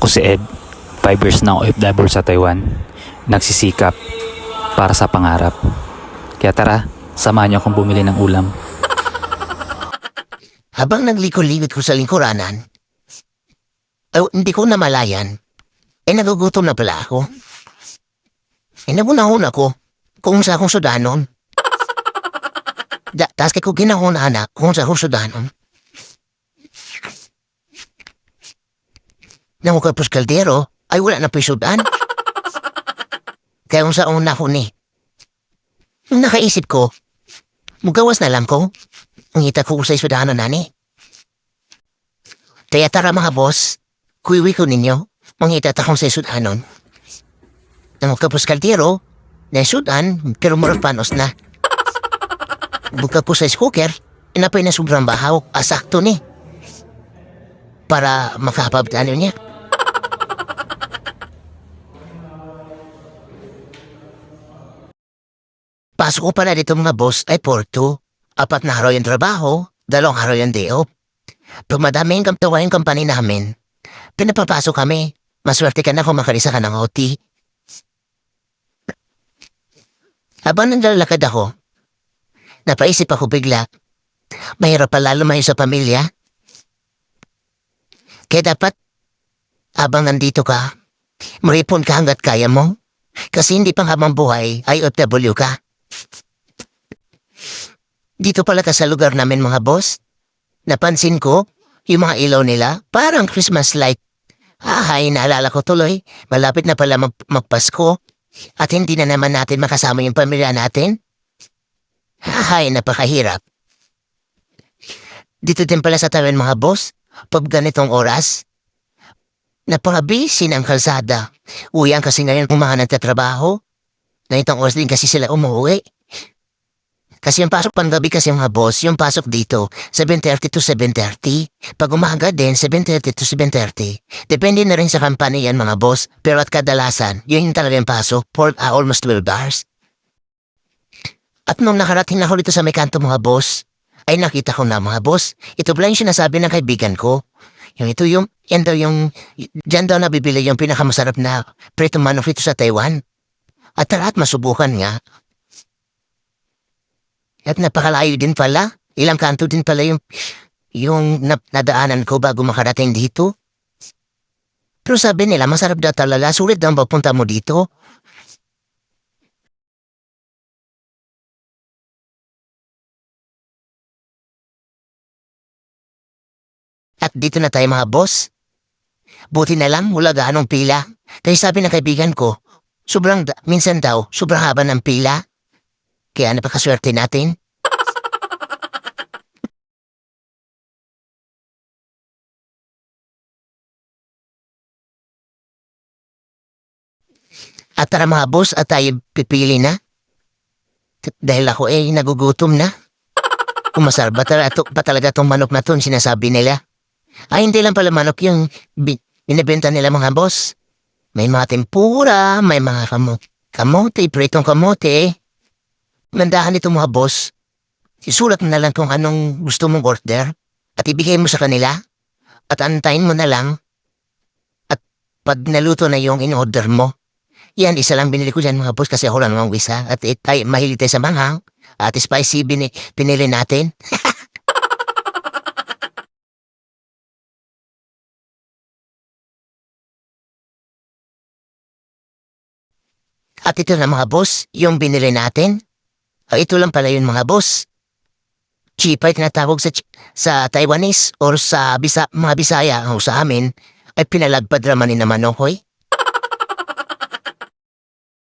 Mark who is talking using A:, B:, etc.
A: Ako si Ed, 5 years na ako OFW sa Taiwan. Nagsisikap para sa pangarap. Kaya tara, samahan niyo akong bumili ng ulam.
B: Habang naglikod-likod ko sa lingkuranan, ay hindi ko namalayan, nagugutom na pala ako. Nabunahon ako kung sa akong sudanon. Tas kay ko ginahon anak kung sa akong sudanon. Nang ko pus kaldero, ay wala na pisudan. Kaya kung sa una ko ni. Nakaisip ko, mugawas na lang ko. Ang hita ko sa sudanon na ni. Kaya tara mga boss, kuiwi ko ninyo, manghita akong sa sudanon. Nang kapos kaldero, na sudan, pero murag panos na. Buka ko sa cooker, inapay na sobrang bahaw, asakto ni. Para makapabtano niya. Pasok ko pala dito mga boss ay Porto. 4 na araw yung trabaho, 2 araw yung day off. Pag madami yung kamtawa yung company namin, pinapapasok kami. Maswerte ka na kung makalisa ka ng OT. Habang nanlalakad ako, napaisip ako bigla, mahirap pala lumayo sa pamilya. Kaya dapat, habang nandito ka, maripon ka hanggat kaya mo. Kasi hindi pang habang buhay ay OFW ka. Dito pala ka sa lugar namin mga boss. Napansin ko, yung mga ilaw nila, parang Christmas light. Ay, naalala ko tuloy, malapit na pala magpasko. At hindi na naman natin makasama yung pamilya natin. Ay, napakahirap. Dito din pala sa Taiwan mga boss, pag ganitong oras, napaka-busy ng kalsada. Uyan kasi ngayon kung mga nagtatrabaho. Ganitong oras din kasi sila umuwi. Kasi yung pasok panggabi kasi mga boss, yung pasok dito, 7:30 to 7:30. Pag umaga din, 7:30 to 7:30. Depende na rin sa company yan mga boss, pero at kadalasan, yun yung talaga yung pasok for almost 12 hours. At nung nakarating ako dito sa may kanto mga boss, ay nakita ko na mga boss, ito pala yung sinasabi ng kaibigan ko. Yan daw yung, dyan daw nabibili yung pinakamasarap na pritong manok dito sa Taiwan. At tara at masubukan nga. At napakalayo din pala. Ilang kanto din pala yung nadaanan ko bago makarating dito. Pero sabi nila, masarap daw talaga. Sulit daw papunta mo dito. At dito na tayo mga boss. Buti na lang, wala gaanong pila. Kaya sabi ng kaibigan ko, minsan daw, sobrang haba ng pila. Kaya napakaswerte natin. At tara mga boss, at tayo pipili na. Dahil ako nagugutom na. Kung masarap ba talaga itong manok na to, sinasabi nila. Ay, hindi lang pala manok yung binibenta nila mga boss. May mga tempura, may mga kamote, pritong kamote. Mandahan ito mga boss. Isulat mo na lang kung anong gusto mong order at ibigay mo sa kanila at antayin mo na lang at pag naluto na yung in-order mo. Yan, isa lang binili ko dyan mga boss kasi ako lang namang wisa at mahilig tayo sa manghang at spicy pinili natin. At ito na mga boss, yung binili natin. Ito lang pala yun mga boss. Chipay tinatawag sa Taiwanese or sa mga Bisaya o sa amin ay pinalagpad raman ni naman okoy.